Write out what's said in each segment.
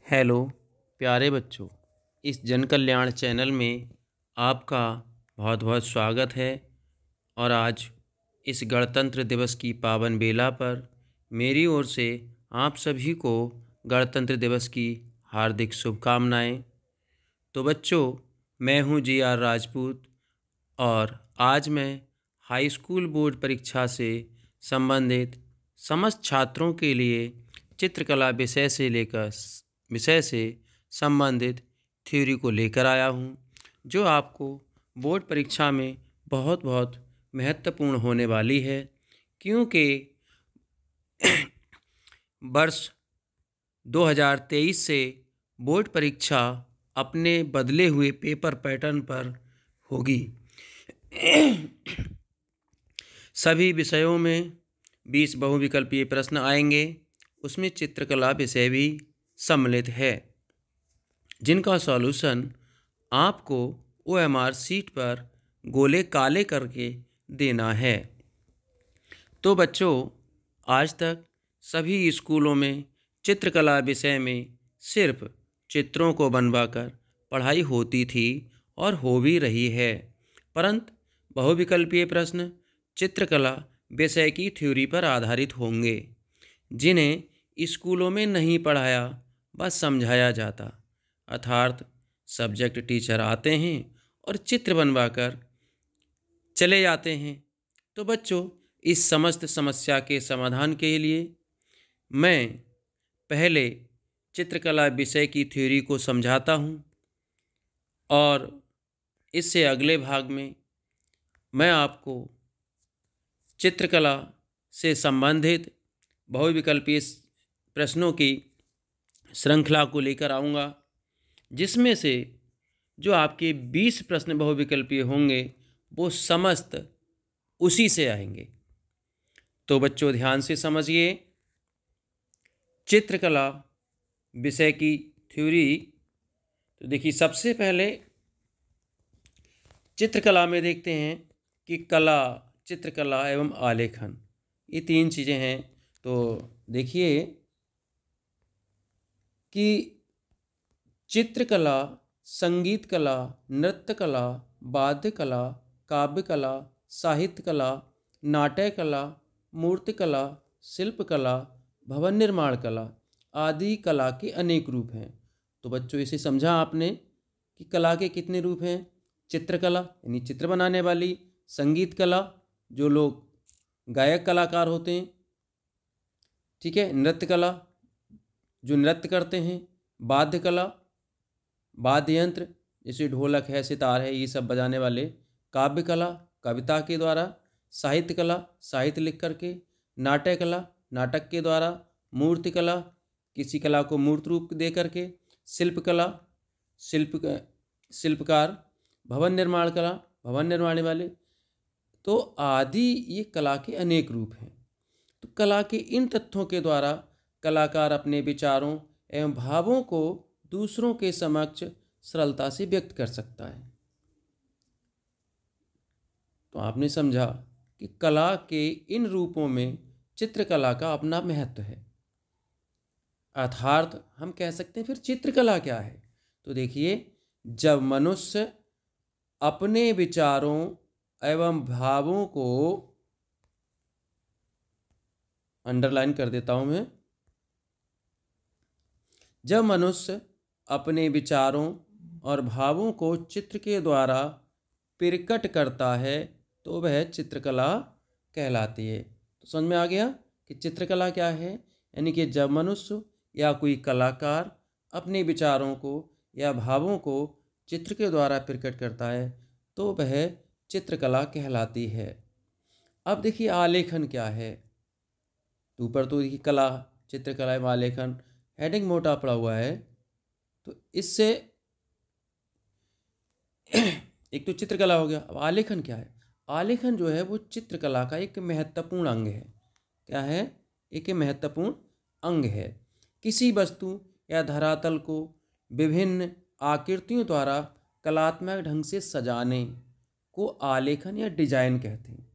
Hello प्यारे बच्चों, इस जन कल्याण चैनल में आपका बहुत बहुत स्वागत है। और आज इस गणतंत्र दिवस की पावन बेला पर मेरी ओर से आप सभी को गणतंत्र दिवस की हार्दिक शुभकामनाएं। तो बच्चों, मैं हूं जी.आर. राजपूत और आज मैं हाई स्कूल बोर्ड परीक्षा से संबंधित समस्त छात्रों के लिए चित्रकला विषय से संबंधित थ्योरी को लेकर आया हूँ, जो आपको बोर्ड परीक्षा में बहुत बहुत महत्वपूर्ण होने वाली है। क्योंकि वर्ष 2023 से बोर्ड परीक्षा अपने बदले हुए पेपर पैटर्न पर होगी। सभी विषयों में 20 बहुविकल्पीय प्रश्न आएंगे, उसमें चित्रकला विषय भी सम्मिलित है, जिनका सॉल्यूशन आपको OMR शीट पर गोले काले करके देना है। तो बच्चों, आज तक सभी स्कूलों में चित्रकला विषय में सिर्फ चित्रों को बनवाकर पढ़ाई होती थी और हो भी रही है, परंतु बहुविकल्पीय प्रश्न चित्रकला विषय की थ्योरी पर आधारित होंगे, जिन्हें स्कूलों में नहीं पढ़ाया बस समझाया जाता। अर्थात सब्जेक्ट टीचर आते हैं और चित्र बनवाकर चले जाते हैं। तो बच्चों, इस समस्त समस्या के समाधान के लिए मैं पहले चित्रकला विषय की थ्योरी को समझाता हूँ और इससे अगले भाग में मैं आपको चित्रकला से संबंधित बहुविकल्पीय प्रश्नों की श्रृंखला को लेकर आऊँगा, जिसमें से जो आपके 20 प्रश्न बहुविकल्पीय होंगे वो समस्त उसी से आएंगे। तो बच्चों, ध्यान से समझिए। चित्रकला विषय की थ्योरी, तो देखिए, सबसे पहले चित्रकला में देखते हैं कि कला, चित्रकला एवं आलेखन, ये तीन चीज़ें हैं। तो देखिए कि चित्रकला, संगीत कला, नृत्य कला, वाद्य कला, काव्य कला, साहित्य कला, नाट्य कला, मूर्ति कला, शिल्प कला, भवन निर्माण कला आदि कला के अनेक रूप हैं। तो बच्चों, इसे समझा आपने कि कला के कितने रूप हैं। चित्रकला यानी चित्र बनाने वाली, संगीत कला जो लोग गायक कलाकार होते हैं, ठीक है, नृत्य कला जो नृत्य करते हैं, वाद्य कला वाद्य यंत्र जैसे ढोलक है, सितार है, ये सब बजाने वाले, काव्य कला कविता के द्वारा, साहित्य कला साहित्य लिख करके, नाट्य कला नाटक के द्वारा, मूर्ति कला किसी कला को मूर्त रूप दे करके, शिल्प कला शिल्पकार, भवन निर्माण कला भवन निर्माण वाले, तो आदि ये कला के अनेक रूप हैं। तो कला के इन तथ्यों के द्वारा कलाकार अपने विचारों एवं भावों को दूसरों के समक्ष सरलता से व्यक्त कर सकता है। तो आपने समझा कि कला के इन रूपों में चित्रकला का अपना महत्व है। अर्थात हम कह सकते हैं फिर चित्रकला क्या है। तो देखिए, जब मनुष्य अपने विचारों एवं भावों को, अंडरलाइन कर देता हूं मैं, जब मनुष्य अपने विचारों और भावों को चित्र के द्वारा प्रकट करता है तो वह चित्रकला कहलाती है। तो समझ में आ गया कि चित्रकला क्या है। यानी कि जब मनुष्य या कोई कलाकार अपने विचारों को या भावों को चित्र के द्वारा प्रकट करता है तो वह चित्रकला कहलाती है। अब देखिए, आलेखन क्या है। ऊपर तो देखिए कला, चित्रकला एवं आलेखन हेडिंग मोटा पड़ा हुआ है। तो इससे एक तो चित्रकला हो गया। अब आलेखन क्या है। आलेखन जो है वो चित्रकला का एक महत्वपूर्ण अंग है। क्या है? एक महत्वपूर्ण अंग है। किसी वस्तु या धरातल को विभिन्न आकृतियों द्वारा कलात्मक ढंग से सजाने को आलेखन या डिजाइन कहते हैं।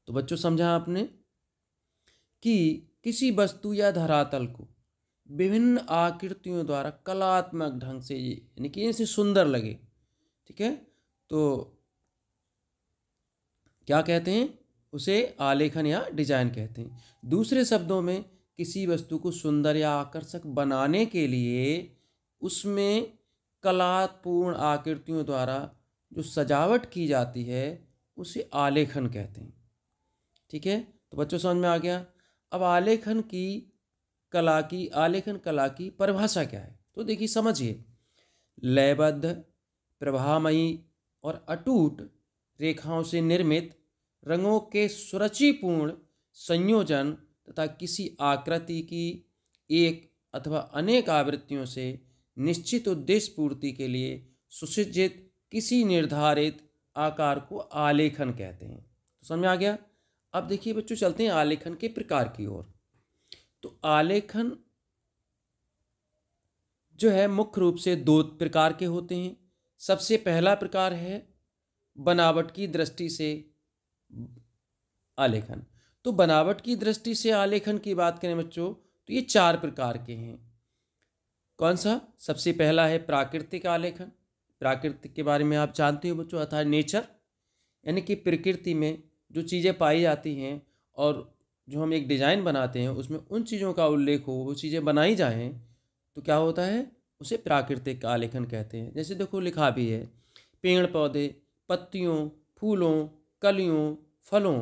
तो बच्चों, समझा आपने कि किसी वस्तु या धरातल को विभिन्न आकृतियों द्वारा कलात्मक ढंग से, यानी कि इनसे सुंदर लगे। ठीक है, तो क्या कहते हैं, उसे आलेखन या डिजाइन कहते हैं। दूसरे शब्दों में किसी वस्तु को सुंदर या आकर्षक बनाने के लिए उसमें कलापूर्ण आकृतियों द्वारा जो सजावट की जाती है उसे आलेखन कहते हैं। ठीक है, तो बच्चों समझ में आ गया। अब आलेखन कला की परिभाषा क्या है, तो देखिए समझिए। लयबद्ध, प्रभामयी और अटूट रेखाओं से निर्मित रंगों के सुरुचिपूर्ण संयोजन तथा किसी आकृति की एक अथवा अनेक आवृत्तियों से निश्चित उद्देश्य पूर्ति के लिए सुसज्जित किसी निर्धारित आकार को आलेखन कहते हैं। तो समझ में आ गया। अब देखिए बच्चों, चलते हैं आलेखन के प्रकार की ओर। तो आलेखन जो है मुख्य रूप से दो प्रकार के होते हैं। सबसे पहला प्रकार है बनावट की दृष्टि से आलेखन। तो बनावट की दृष्टि से आलेखन की बात करें बच्चों, तो ये 4 प्रकार के हैं। कौन सा? सबसे पहला है प्राकृतिक आलेखन। प्राकृतिक के बारे में आप जानते हो बच्चों, अर्थात नेचर, यानी कि प्रकृति में जो चीज़ें पाई जाती हैं और जो हम एक डिज़ाइन बनाते हैं उसमें उन चीज़ों का उल्लेख हो, वो चीज़ें बनाई जाएं, तो क्या होता है, उसे प्राकृतिक आलेखन कहते हैं। जैसे देखो लिखा भी है, पेड़ पौधे, पत्तियों, फूलों, कलियों, फलों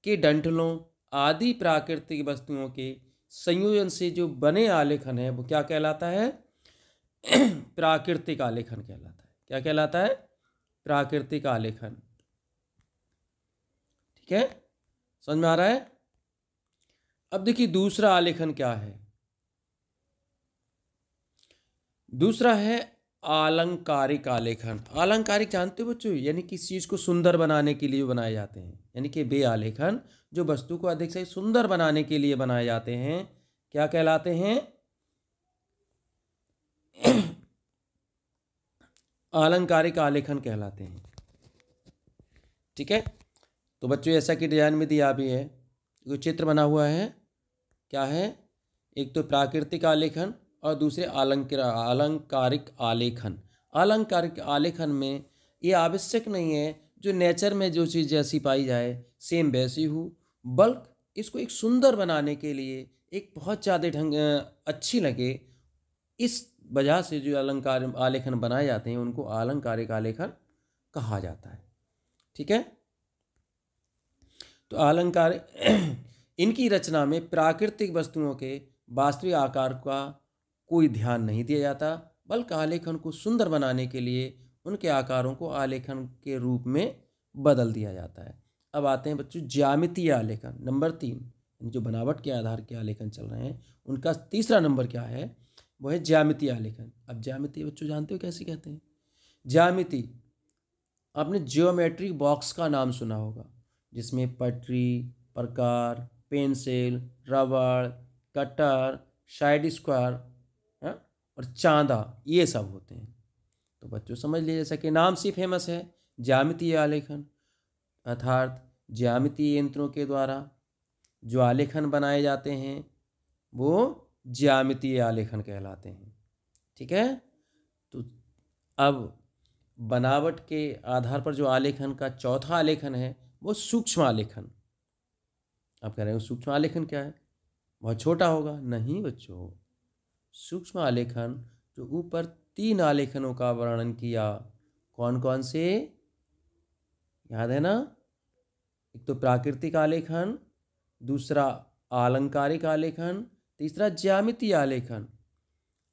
के डंठलों आदि प्राकृतिक वस्तुओं के संयोजन से जो बने आलेखन है वो क्या कहलाता है? प्राकृतिक आलेखन कहलाता है। क्या कहलाता है? प्राकृतिक आलेखन। ठीक है, समझ में आ रहा है। अब देखिए दूसरा आलेखन क्या है। दूसरा है आलंकारिक आलेखन। आलंकारिक जानते हो बच्चों, यानी किसी चीज को सुंदर बनाने के लिए बनाए जाते हैं, यानी कि वे आलेखन जो वस्तु को अधिक से सुंदर बनाने के लिए बनाए जाते हैं, क्या कहलाते हैं? आलंकारिक आलेखन कहलाते हैं। ठीक है, तो बच्चों ऐसा कि डिजाइन में दिया भी है, जो चित्र बना हुआ है, क्या है? एक तो प्राकृतिक आलेखन और दूसरे आलंकारिक आलेखन। आलंकारिक आलेखन में ये आवश्यक नहीं है जो नेचर में जो चीज़ जैसी पाई जाए सेम वैसी हो, बल्कि इसको एक सुंदर बनाने के लिए एक बहुत ज़्यादा ढंग अच्छी लगे, इस वजह से जो अलंकार आलेखन बनाए जाते हैं उनको आलंकारिक आलेखन कहा जाता है। ठीक है, तो अलंकार इनकी रचना में प्राकृतिक वस्तुओं के वास्तविक आकार का कोई ध्यान नहीं दिया जाता, बल्कि आलेखन को सुंदर बनाने के लिए उनके आकारों को आलेखन के रूप में बदल दिया जाता है। अब आते हैं बच्चों ज्यामितीय आलेखन, नंबर 3। जो बनावट के आधार के आलेखन चल रहे हैं उनका तीसरा नंबर क्या है, वो है ज्यामितीय आलेखन। अब ज्यामिति बच्चों जानते हो कैसे कहते हैं? ज्यामिति, आपने जियोमेट्रिक बॉक्स का नाम सुना होगा, जिसमें पटरी, प्रकार, पेंसिल, रबड़, कटर, साइड स्क्वायर और चांदा, ये सब होते हैं। तो बच्चों समझ लीजिए, जैसा कि नाम से फेमस है ज्यामितीय आलेखन, अर्थात ज्यामितीय यंत्रों के द्वारा जो आलेखन बनाए जाते हैं वो ज्यामितीय आलेखन कहलाते हैं। ठीक है, तो अब बनावट के आधार पर जो आलेखन का चौथा आलेखन है वो सूक्ष्म आलेखन। आप कह रहे हो सूक्ष्म आलेखन क्या है, बहुत छोटा होगा? नहीं बच्चों, सूक्ष्म आलेखन जो ऊपर 3 आलेखनों का वर्णन किया, कौन कौन से याद है ना? एक तो प्राकृतिक आलेखन, दूसरा आलंकारिक आलेखन, तीसरा ज्यामितीय आलेखन।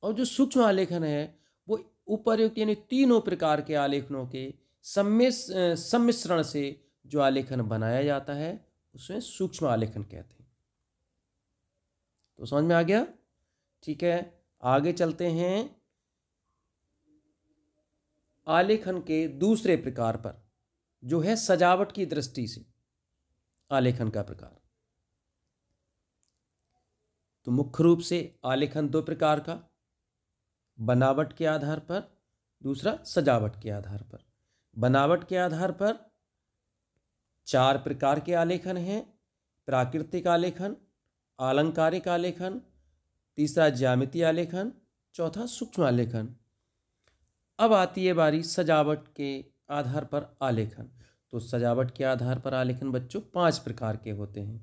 और जो सूक्ष्म आलेखन है वो उपर्युक्त यानी तीनों प्रकार के आलेखनों के सम्मिश्रण से जो आलेखन बनाया जाता है उसमें सूक्ष्म आलेखन कहते हैं। तो समझ में आ गया? ठीक है, आगे चलते हैं आलेखन के दूसरे प्रकार पर, जो है सजावट की दृष्टि से आलेखन का प्रकार। तो मुख्य रूप से आलेखन 2 प्रकार का, बनावट के आधार पर, दूसरा सजावट के आधार पर। बनावट के आधार पर 4 प्रकार के आलेखन हैं: प्राकृतिक आलेखन, आलंकारिक आलेखन, तीसरा ज्यामितीय आलेखन, चौथा सूक्ष्म आलेखन। अब आती है बारी सजावट के आधार पर आलेखन। तो सजावट के आधार पर आलेखन बच्चों 5 प्रकार के होते हैं,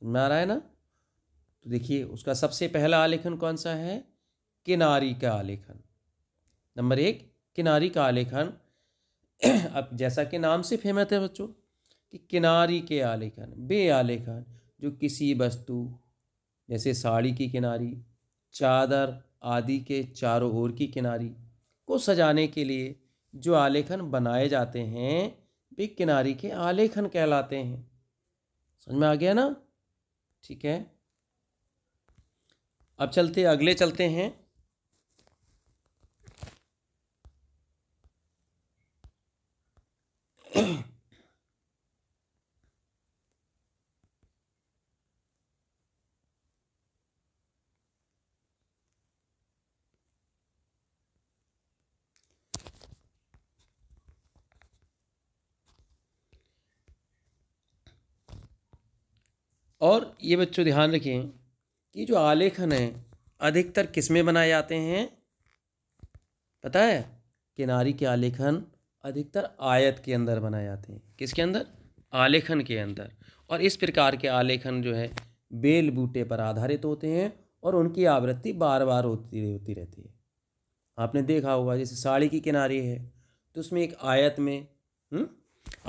समझ आ रहा है ना। तो देखिए उसका सबसे पहला आलेखन कौन सा है, किनारी का आलेखन। नंबर 1 किनारी का आलेखन। अब जैसा कि नाम से फेमस है बच्चों कि किनारी के आलेखन वे आलेखन जो किसी वस्तु जैसे साड़ी की किनारी, चादर आदि के चारों ओर की किनारी को सजाने के लिए जो आलेखन बनाए जाते हैं वे किनारी के आलेखन कहलाते हैं। समझ में आ गया ना। ठीक है, अब अगले चलते हैं। और ये बच्चों ध्यान रखें कि जो आलेखन है अधिकतर किस में बनाए जाते हैं, पता है। किनारी के आलेखन अधिकतर आयत के अंदर बनाए जाते हैं। किसके अंदर, आलेखन के अंदर। और इस प्रकार के आलेखन जो है बेल बूटे पर आधारित होते हैं और उनकी आवृत्ति बार बार होती रहती है। आपने देखा होगा जैसे साड़ी की किनारी है तो उसमें एक आयत में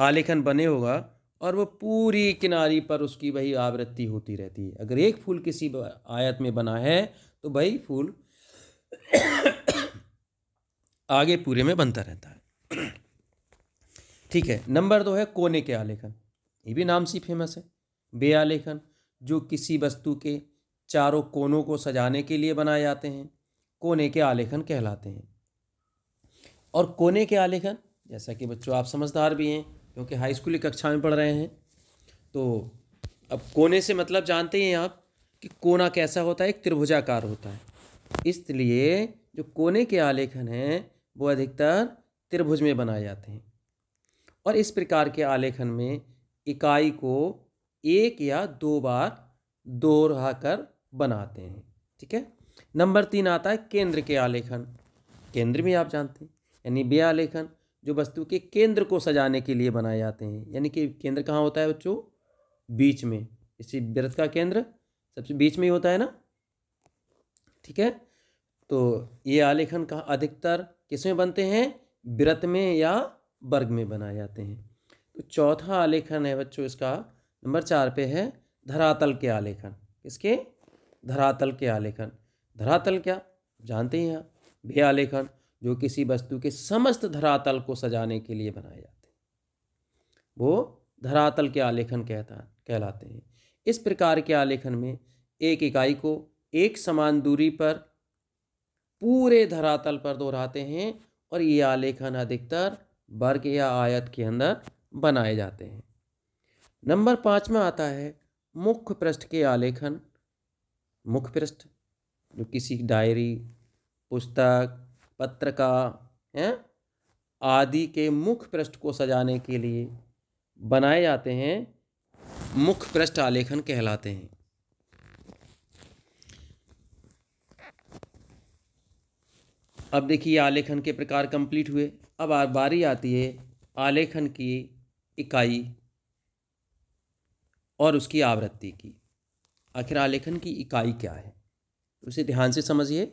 आलेखन बने होगा और वो पूरी किनारी पर उसकी वही आवृत्ति होती रहती है। अगर एक फूल किसी आयत में बना है तो वही फूल आगे पूरे में बनता रहता है। ठीक है, नंबर 2 है कोने के आलेखन। ये भी नाम से फेमस है। वे आलेखन जो किसी वस्तु के चारों कोनों को सजाने के लिए बनाए जाते हैं कोने के आलेखन कहलाते हैं। और कोने के आलेखन जैसा कि बच्चों आप समझदार भी हैं क्योंकि हाई स्कूल की कक्षा में पढ़ रहे हैं, तो अब कोने से मतलब जानते हैं आप कि कोना कैसा होता है, एक त्रिभुजाकार होता है। इसलिए जो कोने के आलेखन हैं वो अधिकतर त्रिभुज में बनाए जाते हैं। और इस प्रकार के आलेखन में इकाई को एक या 2 बार दोहराकर बनाते हैं। ठीक है, नंबर 3 आता है केंद्र के आलेखन। केंद्र भी आप जानते हैं, यानी वे आलेखन जो वस्तु के केंद्र को सजाने के लिए बनाए जाते हैं। यानी कि केंद्र कहाँ होता है बच्चों, बीच में। इसी वृत्त का केंद्र सबसे बीच में ही होता है ना। ठीक है, तो ये आलेखन कहाँ अधिकतर किसमें बनते हैं, वृत्त में या वर्ग में बनाए जाते हैं। तो चौथा आलेखन है बच्चों इसका नंबर 4 पे है धरातल के आलेखन। किसके, धरातल के आलेखन। धरातल क्या जानते हैं आप, वे आलेखन जो किसी वस्तु के समस्त धरातल को सजाने के लिए बनाए जाते हैं वो धरातल के आलेखन कहलाते हैं। इस प्रकार के आलेखन में एक इकाई को एक समान दूरी पर पूरे धरातल पर दोहराते हैं और ये आलेखन अधिकतर वर्ग या आयत के अंदर बनाए जाते हैं। नंबर 5 में आता है मुख्य पृष्ठ के आलेखन। मुख्य पृष्ठ जो किसी डायरी, पुस्तक, पत्रिका आदि के मुख्य पृष्ठ को सजाने के लिए बनाए जाते हैं, मुख्य पृष्ठ आलेखन कहलाते हैं। अब देखिए आलेखन के प्रकार कंप्लीट हुए। अब बारी आती है आलेखन की इकाई और उसकी आवृत्ति की। आखिर आलेखन की इकाई क्या है उसे ध्यान से समझिए।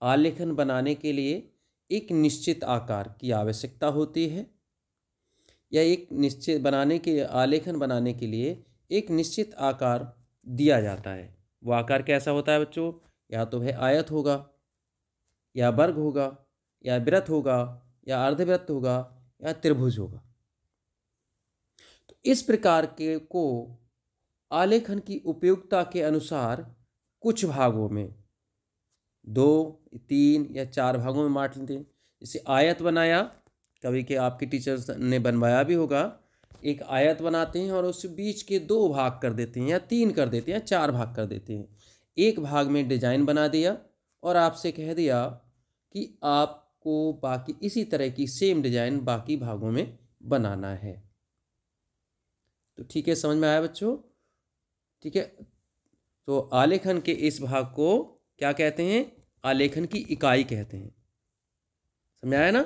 आलेखन बनाने के लिए एक निश्चित आकार की आवश्यकता होती है या एक निश्चित आलेखन बनाने के लिए एक निश्चित आकार दिया जाता है। वो आकार कैसा होता है बच्चों, या तो है आयत होगा या वर्ग होगा या वृत्त होगा या अर्धवृत्त होगा या त्रिभुज होगा। तो इस प्रकार के को आलेखन की उपयोगिता के अनुसार कुछ भागों में 2, 3 या 4 भागों में बांट लेते हैं। जैसे आयत बनाया, कभी के आपके टीचर्स ने बनवाया भी होगा। एक आयत बनाते हैं और उस बीच के 2 भाग कर देते हैं या 3 कर देते हैं या 4 भाग कर देते हैं। एक भाग में डिजाइन बना दिया और आपसे कह दिया कि आपको बाकी इसी तरह की सेम डिजाइन बाकी भागों में बनाना है। तो ठीक है, समझ में आया बच्चों। ठीक है, तो आलेखन के इस भाग को क्या कहते हैं? आलेखन की इकाई कहते हैं। समझ आया ना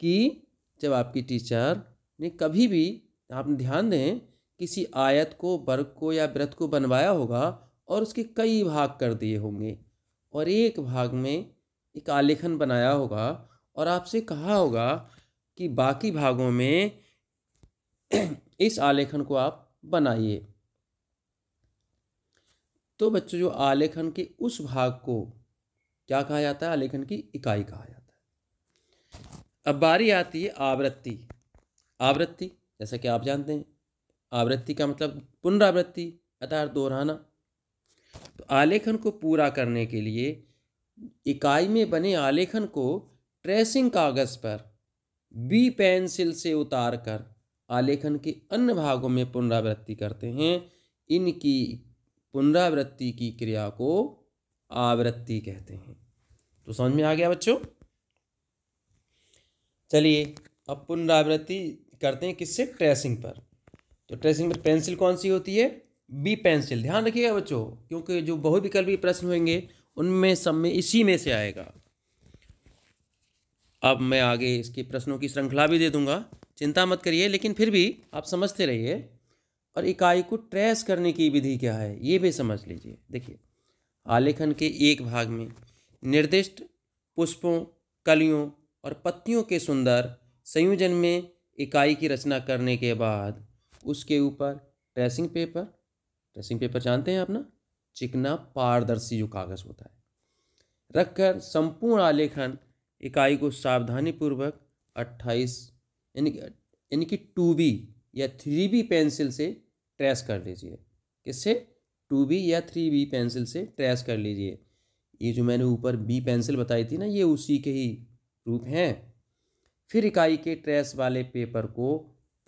कि जब आपकी टीचर ने कभी भी, आप ध्यान दें, किसी आयत को, वर्ग को या वृत्त को बनवाया होगा और उसके कई भाग कर दिए होंगे और एक भाग में एक आलेखन बनाया होगा और आपसे कहा होगा कि बाकी भागों में इस आलेखन को आप बनाइए। तो बच्चों, जो आलेखन के उस भाग को क्या कहा जाता है? आलेखन की इकाई कहा जाता है। अब बारी आती है आवृत्ति। आवृत्ति, जैसा कि आप जानते हैं, आवृत्ति का मतलब पुनरावृत्ति अर्थात दोहराना। तो आलेखन को पूरा करने के लिए इकाई में बने आलेखन को ट्रेसिंग कागज पर बी पेंसिल से उतार कर आलेखन के अन्य भागों में पुनरावृत्ति करते हैं। इनकी पुनरावृत्ति की क्रिया को आवृत्ति कहते हैं। तो समझ में आ गया बच्चों? चलिए अब पुनरावृत्ति करते हैं किससे? ट्रेसिंग पर। तो ट्रेसिंग पर पेंसिल कौन सी होती है? B pencil. ध्यान रखिएगा बच्चों, क्योंकि जो बहुविकल्पी प्रश्न होंगे उनमें सब में इसी में से आएगा। अब मैं आगे इसके प्रश्नों की श्रृंखला भी दे दूंगा, चिंता मत करिए, लेकिन फिर भी आप समझते रहिए। और इकाई को ट्रेस करने की विधि क्या है ये भी समझ लीजिए। देखिए, आलेखन के एक भाग में निर्दिष्ट पुष्पों, कलियों और पत्तियों के सुंदर संयोजन में इकाई की रचना करने के बाद उसके ऊपर ट्रेसिंग पेपर जानते हैं आप ना, चिकना पारदर्शी जो कागज़ होता है, रखकर संपूर्ण इकाई को सावधानीपूर्वक 28 यानी कि 2B या 3B पेंसिल से ट्रेस कर लीजिए। किससे? 2B या 3B पेंसिल से ट्रेस कर लीजिए। ये जो मैंने ऊपर B पेंसिल बताई थी ना, ये उसी के ही रूप हैं। फिर इकाई के ट्रेस वाले पेपर को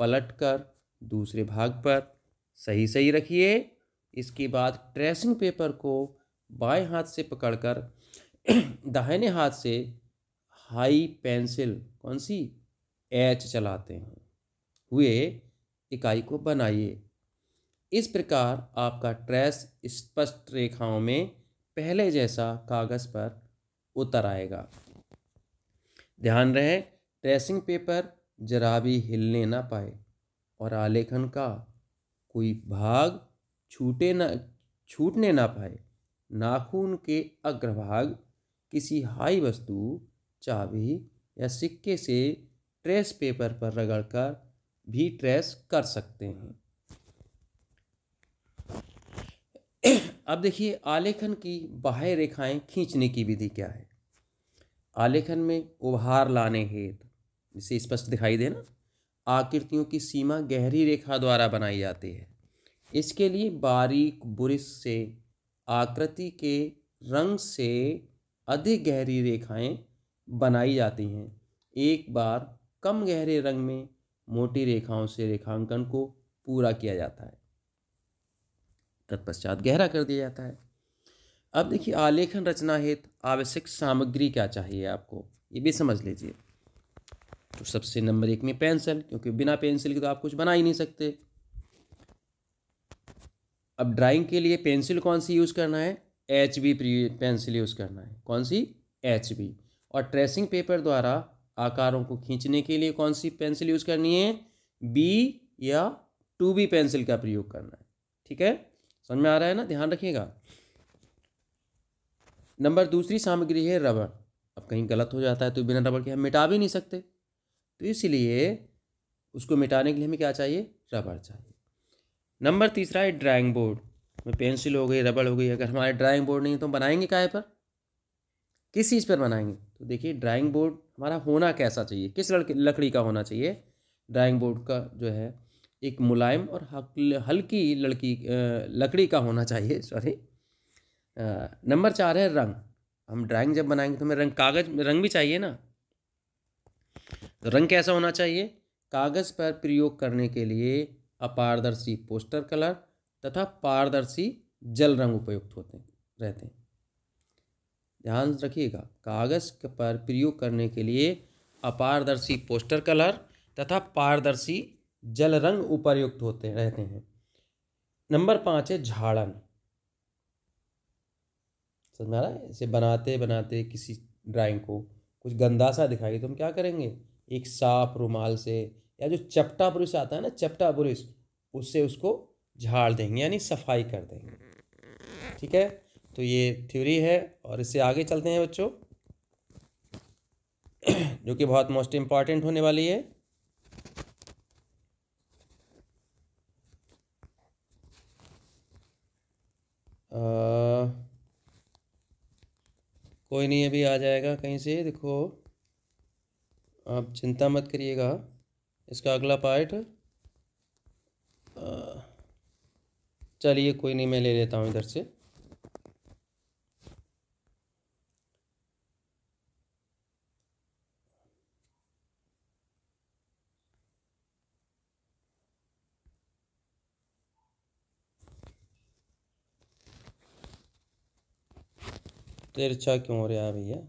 पलटकर दूसरे भाग पर सही रखिए। इसके बाद ट्रेसिंग पेपर को बाएं हाथ से पकड़कर दाहिने हाथ से हाई पेंसिल कौन सी? H चलाते हुए इकाई को बनाइए। इस प्रकार आपका ट्रेस स्पष्ट रेखाओं में पहले जैसा कागज पर उतर आएगा। ध्यान रहे, ट्रेसिंग पेपर जरा भी हिलने ना पाए और आलेखन का कोई भाग छूटने ना पाए। नाखून के अग्रभाग किसी हाई वस्तु, चाबी या सिक्के से ट्रेस पेपर पर रगड़कर भी ट्रेस कर सकते हैं। अब देखिए, आलेखन की बाह्य रेखाएं खींचने की विधि क्या है। आलेखन में उभार लाने हेतु, जिसे स्पष्ट दिखाई दे ना, आकृतियों की सीमा गहरी रेखा द्वारा बनाई जाती है। इसके लिए बारीक बुरिश से आकृति के रंग से अधिक गहरी रेखाएं बनाई जाती हैं। एक बार कम गहरे रंग में मोटी रेखाओं से रेखांकन को पूरा किया जाता है, तत्पश्चात गहरा कर दिया जाता है। अब देखिए, आलेखन रचना हेतु आवश्यक सामग्री क्या चाहिए आपको, ये भी समझ लीजिए। तो सबसे नंबर 1 में पेंसिल, क्योंकि बिना पेंसिल के तो आप कुछ बना ही नहीं सकते। अब ड्राइंग के लिए पेंसिल कौन सी यूज़ करना है? HB पेंसिल यूज़ करना है। कौन सी? HB। और ट्रेसिंग पेपर द्वारा आकारों को खींचने के लिए कौन सी पेंसिल यूज़ करनी है? B या 2B पेंसिल का प्रयोग करना है। ठीक है, समझ में आ रहा है ना? ध्यान रखिएगा। नंबर दूसरी सामग्री है रबड़। अब कहीं गलत हो जाता है तो बिना रबड़ के हम मिटा भी नहीं सकते, तो इसलिए उसको मिटाने के लिए हमें क्या चाहिए? रबड़ चाहिए। नंबर तीसरा है ड्राइंग बोर्ड। में पेंसिल हो गई, रबड़ हो गई। अगर हमारे ड्राइंग बोर्ड नहीं तो हम बनाएंगे काहे पर? किस चीज़ पर बनाएंगे? तो देखिए, ड्राइंग बोर्ड हमारा होना कैसा चाहिए, किस लकड़ी का होना चाहिए? ड्राइंग बोर्ड का जो है एक मुलायम और हल्की लकड़ी का होना चाहिए। सॉरी। नंबर 4 है रंग। हम ड्राइंग जब बनाएंगे तो हमें रंग भी चाहिए ना। तो रंग कैसा होना चाहिए? कागज़ पर प्रयोग करने के लिए अपारदर्शी पोस्टर कलर तथा पारदर्शी जल रंग उपयुक्त रहते हैं। ध्यान रखिएगा, कागज़ पर प्रयोग करने के लिए अपारदर्शी पोस्टर कलर तथा पारदर्शी जल रंग उपयुक्त रहते हैं। नंबर 5 है झाड़न। समझ में आ रहा है? इसे बनाते बनाते किसी ड्राइंग को कुछ गंदा सा दिखाई तो हम क्या करेंगे, एक साफ रुमाल से या जो चपटा ब्रश आता है ना, चपटा ब्रश, उससे उसको झाड़ देंगे, यानी सफाई कर देंगे। ठीक है, तो ये थ्योरी है। और इससे आगे चलते हैं बच्चों, जो कि बहुत मोस्ट इम्पॉर्टेंट होने वाली है। कोई नहीं, अभी आ जाएगा कहीं से, देखो आप चिंता मत करिएगा। इसका अगला पार्ट चलिए कोई नहीं, मैं ले लेता हूँ इधर से। तिरछा क्यों हो रहा है भैया?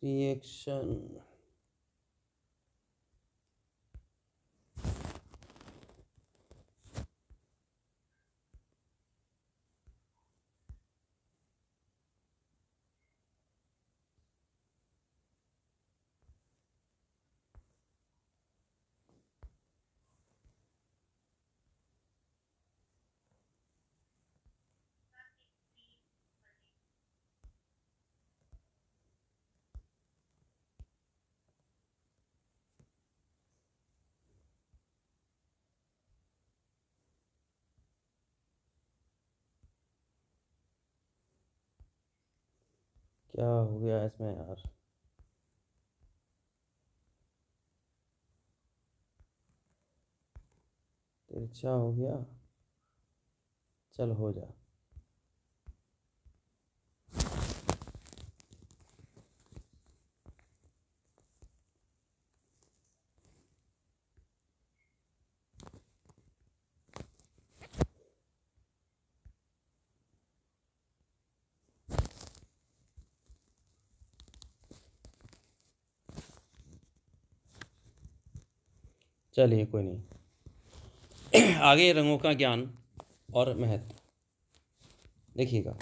रिएक्शन, क्या हो गया इसमें यार? तिरछा हो गया, चल हो जा। चलिए कोई नहीं। आगे रंगों का ज्ञान और महत्व देखिएगा।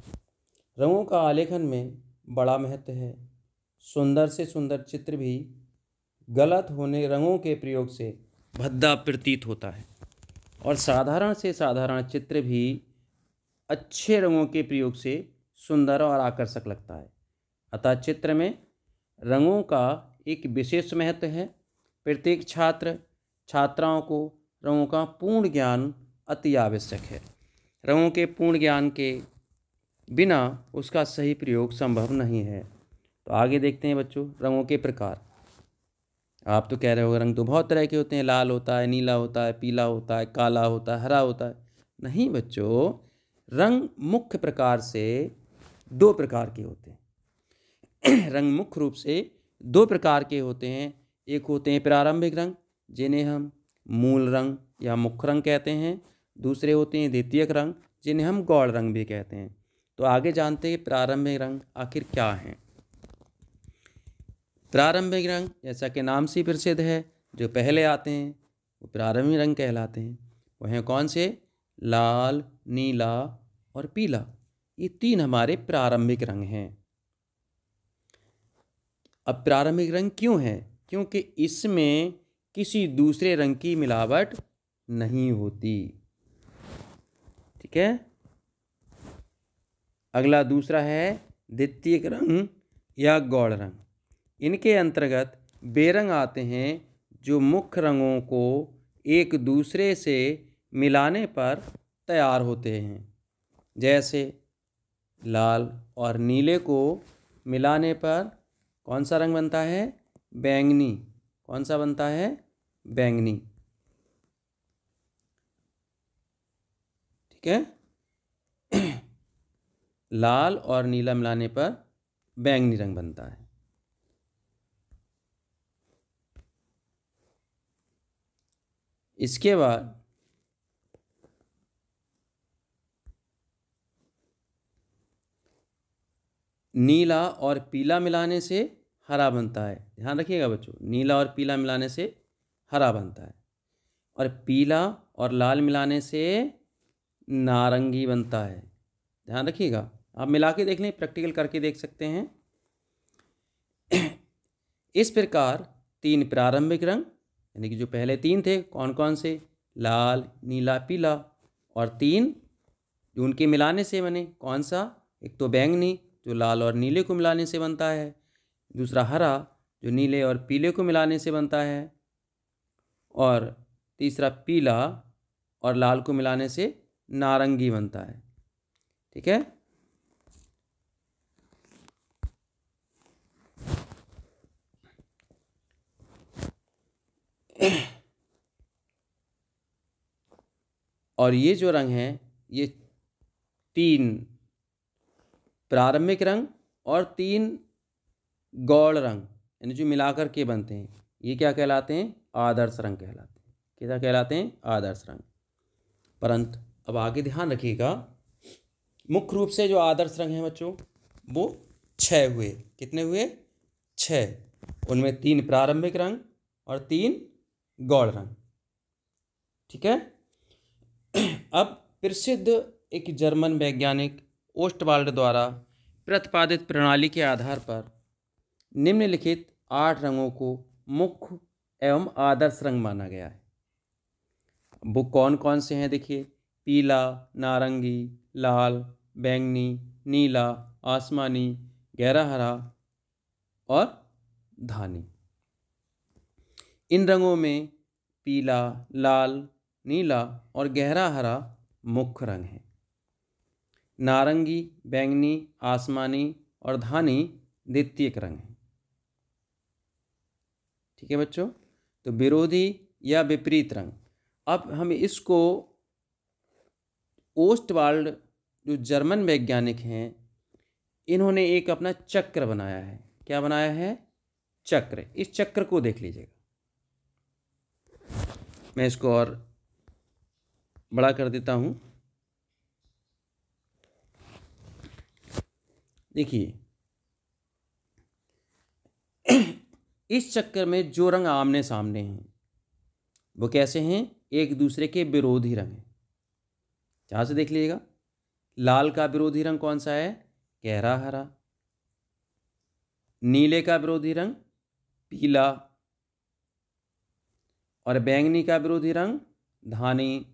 रंगों का आलेखन में बड़ा महत्व है। सुंदर से सुंदर चित्र भी गलत होने रंगों के प्रयोग से भद्दा प्रतीत होता है, और साधारण से साधारण चित्र भी अच्छे रंगों के प्रयोग से सुंदर और आकर्षक लगता है। अतः चित्र में रंगों का एक विशेष महत्व है। प्रत्येक छात्र छात्राओं को रंगों का पूर्ण ज्ञान अति आवश्यक है। रंगों के पूर्ण ज्ञान के बिना उसका सही प्रयोग संभव नहीं है। तो आगे देखते हैं बच्चों, रंगों के प्रकार। आप तो कह रहे हो रंग तो बहुत तरह के होते हैं, लाल होता है, नीला होता है, पीला होता है, काला होता है, हरा होता है। नहीं बच्चों, रंग मुख्य प्रकार से दो प्रकार के होते हैं। रंग मुख्य रूप से दो प्रकार के होते हैं। एक होते हैं प्रारंभिक रंग, जिन्हें हम मूल रंग या मुख्य रंग कहते हैं। दूसरे होते हैं द्वितीयक रंग, जिन्हें हम गौण रंग भी कहते हैं। तो आगे जानते हैं प्रारंभिक रंग आखिर क्या हैं। प्रारंभिक रंग जैसा कि नाम से प्रसिद्ध है, जो पहले आते हैं वो प्रारंभिक रंग कहलाते हैं। वह हैं कौन से? लाल, नीला और पीला। ये तीन हमारे प्रारंभिक रंग हैं। अब प्रारंभिक रंग क्यों है? क्योंकि इसमें किसी दूसरे रंग की मिलावट नहीं होती। ठीक है। अगला दूसरा है द्वितीयक रंग या गौण रंग। इनके अंतर्गत वे रंग आते हैं जो मुख्य रंगों को एक दूसरे से मिलाने पर तैयार होते हैं। जैसे लाल और नीले को मिलाने पर कौन सा रंग बनता है? बैंगनी। कौन सा बनता है? बैंगनी। ठीक है। लाल और नीला मिलाने पर बैंगनी रंग बनता है। इसके बाद नीला और पीला मिलाने से हरा बनता है। ध्यान रखिएगा बच्चों, नीला और पीला मिलाने से हरा बनता है। और पीला और लाल मिलाने से नारंगी बनता है। ध्यान रखिएगा, आप मिला के देख लें, प्रैक्टिकल करके देख सकते हैं। इस प्रकार 3 प्रारंभिक रंग, यानी कि जो पहले 3 थे, कौन कौन से? लाल, नीला, पीला, और 3 जो उनके मिलाने से बने, कौन सा? एक तो बैंगनी जो लाल और नीले को मिलाने से बनता है, दूसरा हरा जो नीले और पीले को मिलाने से बनता है, और तीसरा पीला और लाल को मिलाने से नारंगी बनता है। ठीक है। और ये जो रंग हैं, ये 3 प्रारंभिक रंग और 3 गौड़ रंग, यानी जो मिलाकर के बनते हैं, ये क्या कहलाते हैं? आदर्श रंग कहलाते हैं। क्या कहलाते हैं? आदर्श रंग। परंतु अब आगे ध्यान रखिएगा, मुख्य रूप से जो आदर्श रंग हैं बच्चों, वो 6 हुए। कितने हुए? 6। उनमें 3 प्रारंभिक रंग और 3 गौड़ रंग। ठीक है। अब प्रसिद्ध एक जर्मन वैज्ञानिक ओस्टवाल्ड द्वारा प्रतिपादित प्रणाली के आधार पर निम्नलिखित 8 रंगों को मुख्य एवं आदर्श रंग माना गया है। वो कौन कौन से हैं? देखिए, पीला, नारंगी, लाल, बैंगनी, नीला, आसमानी, गहरा हरा और धानी। इन रंगों में पीला, लाल, नीला और गहरा हरा मुख्य रंग हैं। नारंगी, बैंगनी, आसमानी और धानी द्वितीयक रंग हैं। ठीक है बच्चों। तो विरोधी या विपरीत रंग, अब हम इसको ओस्टवाल्ड जो जर्मन वैज्ञानिक हैं, इन्होंने एक अपना चक्र बनाया है। क्या बनाया है? चक्र। इस चक्र को देख लीजिएगा। मैं इसको और बड़ा कर देता हूं। देखिए, इस चक्कर में जो रंग आमने सामने हैं वो कैसे हैं? एक दूसरे के विरोधी रंग हैं। जहाँ से देख लीजिएगा, लाल का विरोधी रंग कौन सा है? गहरा हरा। नीले का विरोधी रंग पीला, और बैंगनी का विरोधी रंग धानी।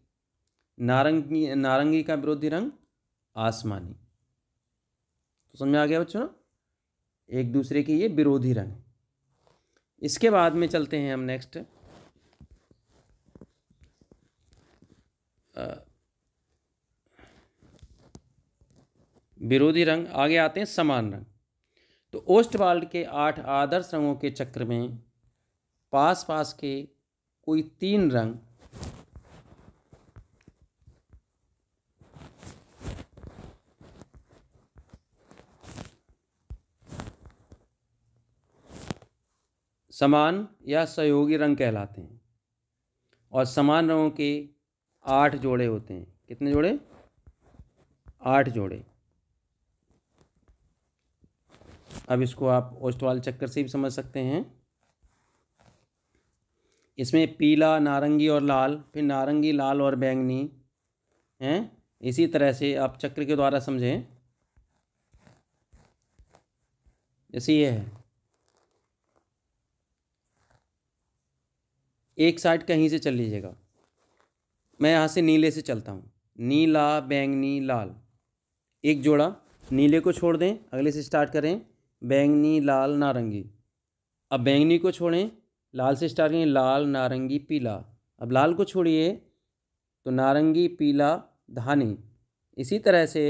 नारंगी का विरोधी रंग आसमानी। तो समझ में आ गया बच्चों? एक दूसरे के ये विरोधी रंग। इसके बाद में चलते हैं हम नेक्स्ट, विरोधी रंग। आगे आते हैं समान रंग। तो ओस्टवाल्ड के 8 आदर्श रंगों के चक्र में पास पास के कोई 3 रंग समान या सहयोगी रंग कहलाते हैं। और समान रंगों के 8 जोड़े होते हैं। कितने जोड़े? 8 जोड़े। अब इसको आप ओस्टवाल्ड चक्कर से भी समझ सकते हैं। इसमें पीला, नारंगी और लाल, फिर नारंगी, लाल और बैंगनी हैं। इसी तरह से आप चक्र के द्वारा समझें। जैसे ये है, एक साइड कहीं से चल लीजिएगा। मैं यहाँ से नीले से चलता हूँ। नीला, बैंगनी, लाल, एक जोड़ा। नीले को छोड़ दें, अगले से स्टार्ट करें। बैंगनी, लाल, नारंगी। अब बैंगनी को छोड़ें, लाल से स्टार्ट करेंगे, लाल, नारंगी, पीला। अब लाल को छोड़िए तो नारंगी, पीला, धानी। इसी तरह से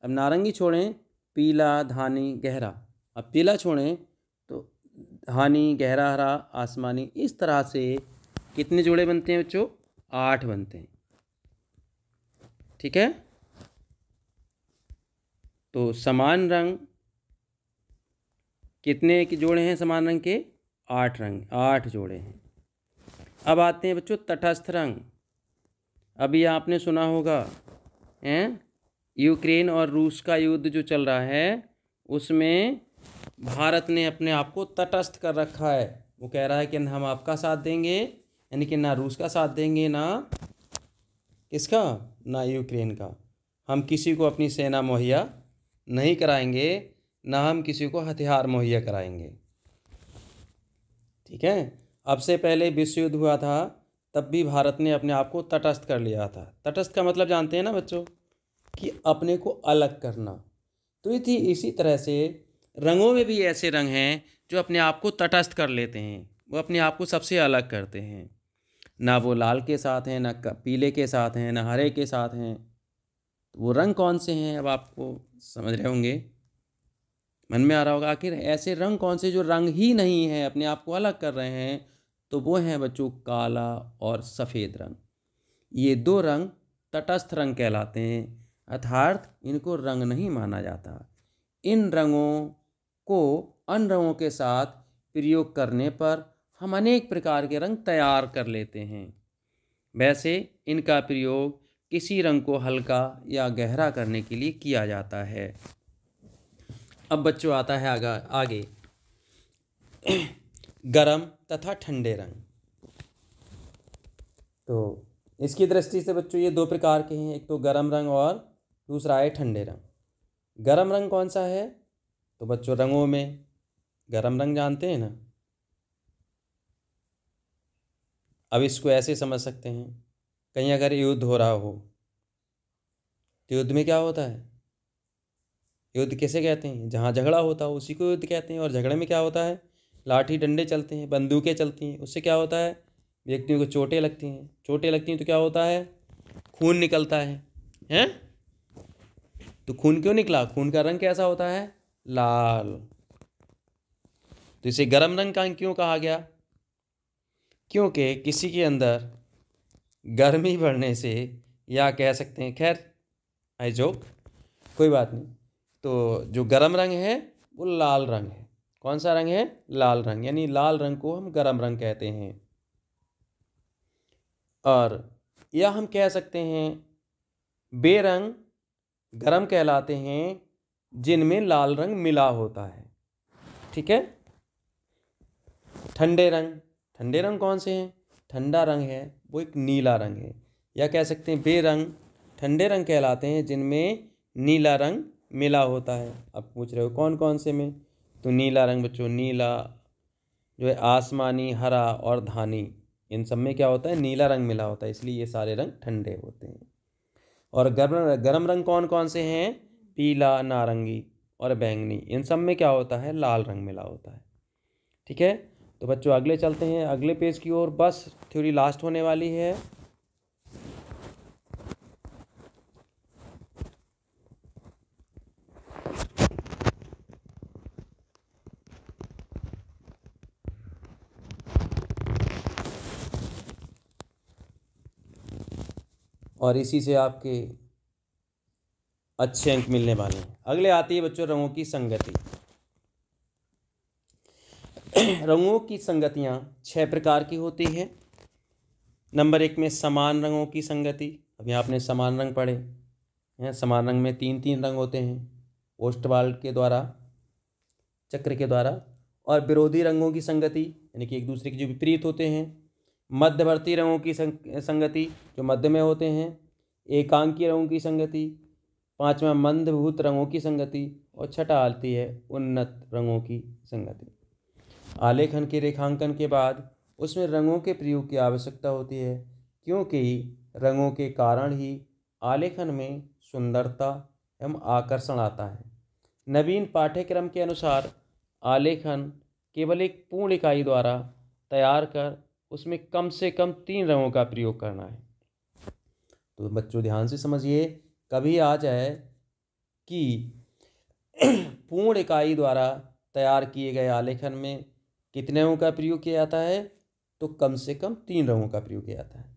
अब नारंगी छोड़ें, पीला, धानी, गहरा। अब पीला छोड़ें तो धानी, गहरा हरा, आसमानी। इस तरह से कितने जोड़े बनते हैं बच्चों? 8 बनते हैं। ठीक है, तो समान रंग कितने के जोड़े हैं? समान रंग के 8 रंग, 8 जोड़े हैं। अब आते हैं बच्चों तटस्थ रंग। अभी आपने सुना होगा यूक्रेन और रूस का युद्ध जो चल रहा है उसमें भारत ने अपने आप को तटस्थ कर रखा है। वो कह रहा है कि हम आपका साथ देंगे, यानी कि ना रूस का साथ देंगे, ना किसका, ना यूक्रेन का। हम किसी को अपनी सेना मुहैया नहीं कराएंगे, ना हम किसी को हथियार मुहैया कराएंगे। ठीक है, अब से पहले विश्व युद्ध हुआ था तब भी भारत ने अपने आप को तटस्थ कर लिया था। तटस्थ का मतलब जानते हैं ना बच्चों, कि अपने को अलग करना। तो ये थी, इसी तरह से रंगों में भी ऐसे रंग हैं जो अपने आप को तटस्थ कर लेते हैं, वो अपने आप को सबसे अलग करते हैं। ना वो लाल के साथ हैं, ना पीले के साथ हैं, ना हरे के साथ हैं। तो वो रंग कौन से हैं अब आपको समझ रहे होंगे, मन में आ रहा होगा आखिर ऐसे रंग कौन से जो रंग ही नहीं है, अपने आप को अलग कर रहे हैं। तो वो हैं बच्चों काला और सफ़ेद रंग। ये 2 रंग तटस्थ रंग कहलाते हैं, अर्थात इनको रंग नहीं माना जाता। इन रंगों को अन्य रंगों के साथ प्रयोग करने पर हम अनेक प्रकार के रंग तैयार कर लेते हैं। वैसे इनका प्रयोग किसी रंग को हल्का या गहरा करने के लिए किया जाता है। अब बच्चों आता है आगे गरम तथा ठंडे रंग। तो इसकी दृष्टि से बच्चों ये 2 प्रकार के हैं, एक तो गरम रंग और दूसरा है ठंडे रंग। गरम रंग कौन सा है? तो बच्चों रंगों में गरम रंग जानते हैं ना। अब इसको ऐसे समझ सकते हैं, कहीं अगर युद्ध हो रहा हो तो युद्ध में क्या होता है? युद्ध किसे कहते हैं? जहाँ झगड़ा होता हो उसी को युद्ध कहते हैं। और झगड़े में क्या होता है? लाठी डंडे चलते हैं, बंदूकें चलती हैं। उससे क्या होता है? व्यक्तियों को चोटें लगती हैं। चोटें लगती हैं तो क्या होता है? खून निकलता है, हैं? तो खून क्यों निकला? खून का रंग कैसा होता है? लाल। तो इसे गर्म रंग का क्यों कहा गया? क्योंकि किसी के अंदर गर्मी बढ़ने से, या कह सकते हैं, खैर आई जोक, कोई बात नहीं। तो जो गरम रंग है वो लाल रंग है। कौन सा रंग है? लाल रंग। यानी लाल रंग को हम गरम रंग कहते हैं। और या हम कह सकते हैं वे रंग गरम कहलाते हैं जिनमें लाल रंग मिला होता है। ठीक है, ठंडे रंग। ठंडे रंग कौन से हैं? ठंडा रंग है वो एक नीला रंग है। या कह सकते हैं वे रंग ठंडे रंग कहलाते हैं जिनमें नीला रंग मिला होता है। अब पूछ रहे हो कौन कौन से में? तो नीला रंग बच्चों, नीला जो है, आसमानी, हरा और धानी, इन सब में क्या होता है? नीला रंग मिला होता है, इसलिए ये सारे रंग ठंडे होते हैं। और गर्म रंग कौन कौन से हैं? पीला, नारंगी और बैंगनी, इन सब में क्या होता है? लाल रंग मिला होता है। ठीक है, तो बच्चों अगले चलते हैं, अगले पेज की ओर। बस थ्योरी लास्ट होने वाली है। और इसी से आपके अच्छे अंक मिलने वाले हैं। अगले आती है बच्चों रंगों की संगति। रंगों की संगतियाँ 6 प्रकार की होती हैं। नंबर 1 में समान रंगों की संगति। अभी आपने समान रंग पढ़े हैं। समान रंग में 3 रंग होते हैं, ओस्टवाल्ड के द्वारा, चक्र के द्वारा। और विरोधी रंगों की संगति, यानी कि एक दूसरे के जो विपरीत होते हैं। मध्यवर्ती रंगों की संगति, जो मध्य में होते हैं। एकांकी रंगों की संगति। 5वां मंदभूत रंगों की संगति। और छठा आती है उन्नत रंगों की संगति। आलेखन के रेखांकन के बाद उसमें रंगों के प्रयोग की आवश्यकता होती है, क्योंकि रंगों के कारण ही आलेखन में सुंदरता एवं आकर्षण आता है। नवीन पाठ्यक्रम के अनुसार आलेखन केवल एक पूर्ण इकाई द्वारा तैयार कर उसमें कम से कम 3 रंगों का प्रयोग करना है। तो बच्चों ध्यान से समझिए, कभी आ जाए कि पूर्ण इकाई द्वारा तैयार किए गए आलेखन में कितने रंगों का प्रयोग किया जाता है, तो कम से कम 3 रंगों का प्रयोग किया जाता है।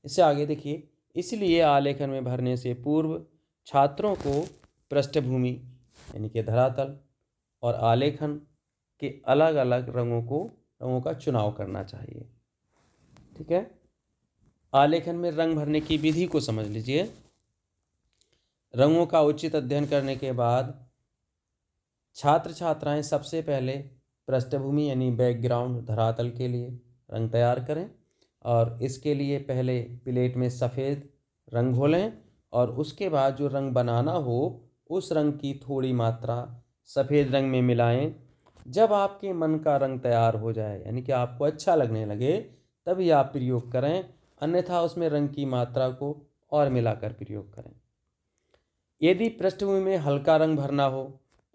इससे आगे देखिए, इसलिए आलेखन में भरने से पूर्व छात्रों को पृष्ठभूमि यानी कि धरातल और आलेखन के अलग अलग रंगों का चुनाव करना चाहिए। ठीक है, आलेखन में रंग भरने की विधि को समझ लीजिए। रंगों का उचित अध्ययन करने के बाद छात्र छात्राएं सबसे पहले पृष्ठभूमि यानी बैकग्राउंड धरातल के लिए रंग तैयार करें, और इसके लिए पहले प्लेट में सफ़ेद रंग घोलें और उसके बाद जो रंग बनाना हो उस रंग की थोड़ी मात्रा सफ़ेद रंग में मिलाएं। जब आपके मन का रंग तैयार हो जाए यानी कि आपको अच्छा लगने लगे तभी आप प्रयोग करें, अन्यथा उसमें रंग की मात्रा को और मिलाकर प्रयोग करें। यदि पृष्ठभूमि में हल्का रंग भरना हो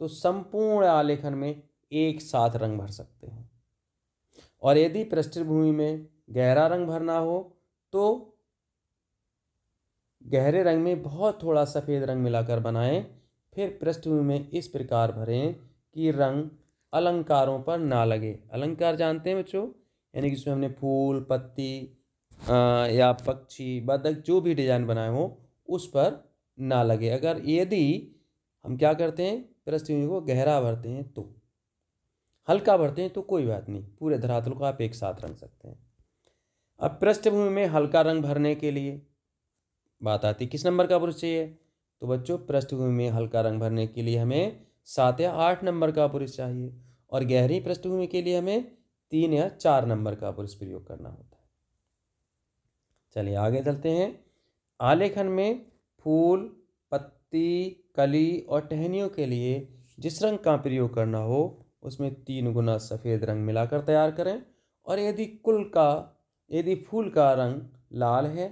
तो संपूर्ण आलेखन में एक साथ रंग भर सकते हैं, और यदि पृष्ठभूमि में गहरा रंग भरना हो तो गहरे रंग में बहुत थोड़ा सफ़ेद रंग मिलाकर बनाएं। फिर पृष्ठभूमि में इस प्रकार भरें कि रंग अलंकारों पर ना लगे। अलंकार जानते हैं बच्चों, यानी कि इसमें हमने फूल, पत्ती या पक्षी, बतख जो भी डिजाइन बनाए हो उस पर ना लगे। अगर यदि हम क्या करते हैं, पृष्ठभूमि को गहरा भरते हैं तो, हल्का भरते हैं तो कोई बात नहीं, पूरे धरातल को आप एक साथ रंग सकते हैं। अब पृष्ठभूमि में हल्का रंग भरने के लिए बात आती है किस नंबर का पुरुष चाहिए, तो बच्चों पृष्ठभूमि में हल्का रंग भरने के लिए हमें 7 या 8 नंबर का पुरुष चाहिए, और गहरी पृष्ठभूमि के लिए हमें 3 या 4 नंबर का पुरुष प्रयोग करना होता है। चलिए आगे चलते हैं। आलेखन में फूल, पत्ती, कली और टहनियों के लिए जिस रंग का प्रयोग करना हो उसमें 3 गुना सफ़ेद रंग मिलाकर तैयार करें, और यदि फूल का रंग लाल है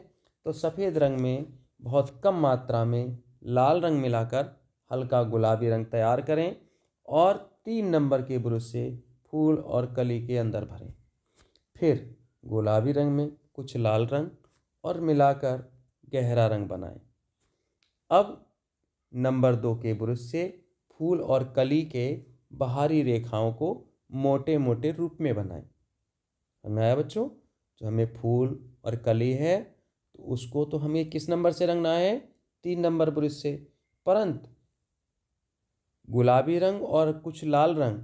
तो सफ़ेद रंग में बहुत कम मात्रा में लाल रंग मिलाकर हल्का गुलाबी रंग तैयार करें, और 3 नंबर के ब्रश से फूल और कली के अंदर भरें। फिर गुलाबी रंग में कुछ लाल रंग और मिलाकर गहरा रंग बनाएं। अब नंबर 2 के ब्रश से फूल और कली के बाहरी रेखाओं को मोटे मोटे रूप में बनाएं। समझ आया बच्चों? जो हमें फूल और कली है तो उसको तो हमें किस नंबर से रंगना है, 3 नंबर ब्रश से, परंतु गुलाबी रंग और कुछ लाल रंग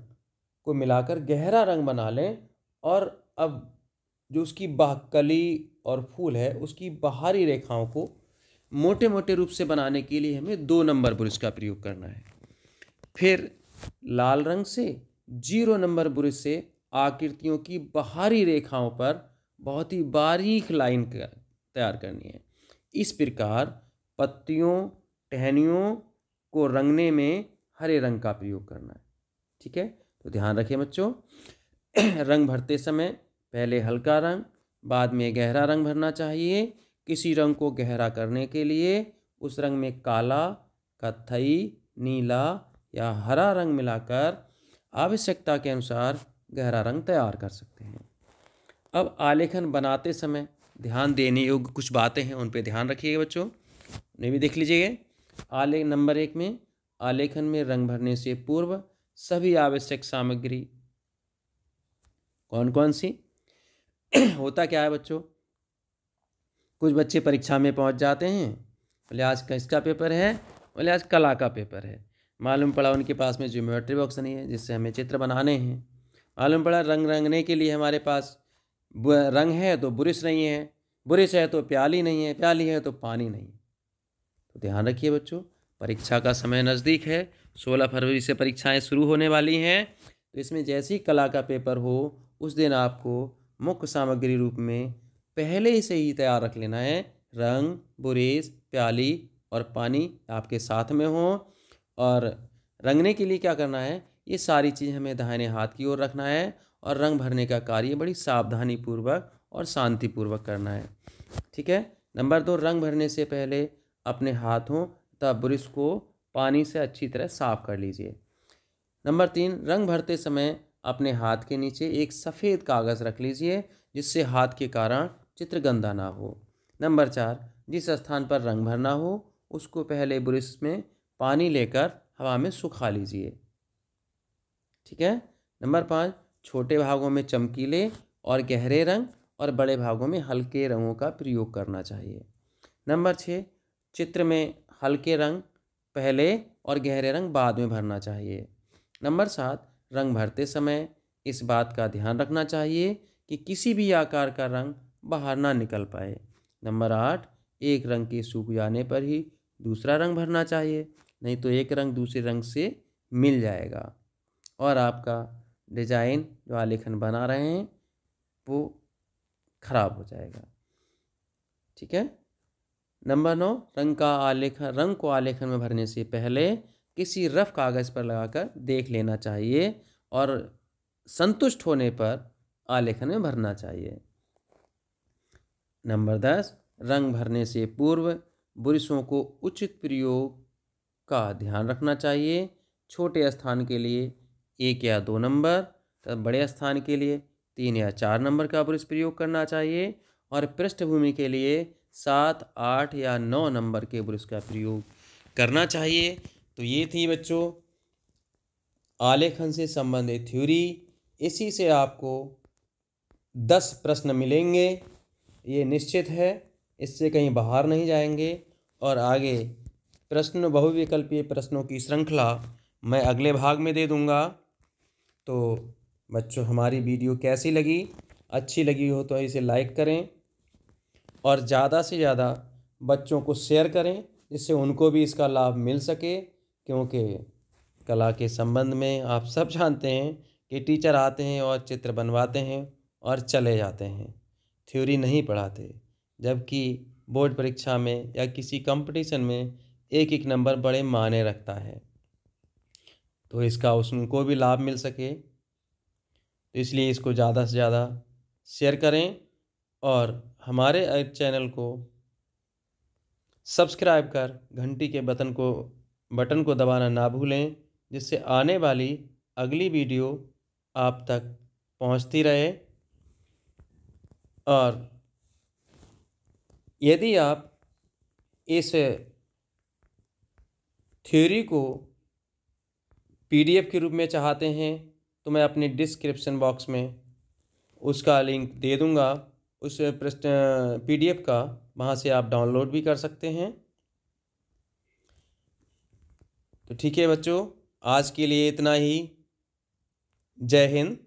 को मिलाकर गहरा रंग बना लें। और अब जो उसकी कली और फूल है उसकी बाहरी रेखाओं को मोटे मोटे रूप से बनाने के लिए हमें 2 नंबर ब्रश का प्रयोग करना है। फिर लाल रंग से 0 नंबर ब्रश से आकृतियों की बाहरी रेखाओं पर बहुत ही बारीक लाइन तैयार करनी है। इस प्रकार पत्तियों, टहनियों को रंगने में हरे रंग का प्रयोग करना है। ठीक है, तो ध्यान रखिए बच्चों, रंग भरते समय पहले हल्का रंग बाद में गहरा रंग भरना चाहिए। किसी रंग को गहरा करने के लिए उस रंग में काला, कत्थई, नीला या हरा रंग मिलाकर आवश्यकता के अनुसार गहरा रंग तैयार कर सकते हैं। अब आलेखन बनाते समय ध्यान देने योग्य कुछ बातें हैं, उन पे ध्यान रखिएगा बच्चों, उन्हें भी देख लीजिएगा। नंबर 1 में आलेखन में रंग भरने से पूर्व सभी आवश्यक सामग्री कौन कौन सी होता क्या है बच्चों, कुछ बच्चे परीक्षा में पहुंच जाते हैं, बोले आज किसका पेपर है, बोले आज कला का पेपर है। मालूम पड़ा उनके पास में ज्योमेट्री बॉक्स नहीं है जिससे हमें चित्र बनाने हैं। मालूम पड़ा रंग रंगने के लिए हमारे पास रंग है तो ब्रश नहीं है, ब्रश है तो प्याली नहीं है, प्याली है तो पानी नहीं। तो ध्यान रखिए बच्चों, परीक्षा का समय नज़दीक है, 16 फरवरी से परीक्षाएं शुरू होने वाली हैं। तो इसमें जैसे ही कला का पेपर हो उस दिन आपको मुख्य सामग्री रूप में पहले से ही तैयार रख लेना है। रंग, ब्रश, प्याली और पानी आपके साथ में हो। और रंगने के लिए क्या करना है, ये सारी चीज़ हमें दाहिने हाथ की ओर रखना है, और रंग भरने का कार्य बड़ी सावधानी पूर्वक और शांतिपूर्वक करना है। ठीक है। नंबर 2, रंग भरने से पहले अपने हाथों तथा ब्रश को पानी से अच्छी तरह साफ कर लीजिए। नंबर 3, रंग भरते समय अपने हाथ के नीचे एक सफ़ेद कागज़ रख लीजिए जिससे हाथ के कारण चित्र गंदा ना हो। नंबर 4, जिस स्थान पर रंग भरना हो उसको पहले ब्रश में पानी लेकर हवा में सुखा लीजिए। ठीक है। नंबर 5, छोटे भागों में चमकीले और गहरे रंग और बड़े भागों में हल्के रंगों का प्रयोग करना चाहिए। नंबर 6, चित्र में हल्के रंग पहले और गहरे रंग बाद में भरना चाहिए। नंबर 7, रंग भरते समय इस बात का ध्यान रखना चाहिए कि किसी भी आकार का रंग बाहर ना निकल पाए। नंबर 8, एक रंग के सूख जाने पर ही दूसरा रंग भरना चाहिए, नहीं तो एक रंग दूसरे रंग से मिल जाएगा और आपका डिजाइन जो आलेखन बना रहे हैं वो खराब हो जाएगा। ठीक है। नंबर 9, रंग को आलेखन में भरने से पहले किसी रफ कागज़ पर लगाकर देख लेना चाहिए और संतुष्ट होने पर आलेखन में भरना चाहिए। नंबर 10, रंग भरने से पूर्व ब्रशों को उचित प्रयोग का ध्यान रखना चाहिए। छोटे स्थान के लिए 1 या 2 नंबर, तब बड़े स्थान के लिए 3 या 4 नंबर का ब्रश प्रयोग करना चाहिए और पृष्ठभूमि के लिए 7, 8 या 9 नंबर के ब्रश का प्रयोग करना चाहिए। तो ये थी बच्चों आलेखन से संबंधित थ्योरी। इसी से आपको 10 प्रश्न मिलेंगे, ये निश्चित है, इससे कहीं बाहर नहीं जाएंगे। और आगे बहुविकल्पीय प्रश्नों की श्रृंखला मैं अगले भाग में दे दूंगा। तो बच्चों हमारी वीडियो कैसी लगी? अच्छी लगी हो तो इसे लाइक करें और ज़्यादा से ज़्यादा बच्चों को शेयर करें जिससे उनको भी इसका लाभ मिल सके, क्योंकि कला के संबंध में आप सब जानते हैं कि टीचर आते हैं और चित्र बनवाते हैं और चले जाते हैं, थ्योरी नहीं पढ़ाते। जबकि बोर्ड परीक्षा में या किसी कंपटीशन में 1-1 नंबर बड़े मायने रखता है, तो इसका उनको भी लाभ मिल सके, तो इसलिए इसको ज़्यादा से ज़्यादा शेयर करें और हमारे चैनल को सब्सक्राइब कर घंटी के बटन को दबाना ना भूलें, जिससे आने वाली अगली वीडियो आप तक पहुंचती रहे। और यदि आप इस थ्योरी को PDF के रूप में चाहते हैं तो मैं अपने डिस्क्रिप्शन बॉक्स में उसका लिंक दे दूंगा, उस PDF का, वहाँ से आप डाउनलोड भी कर सकते हैं। तो ठीक है बच्चों, आज के लिए इतना ही। जय हिंद।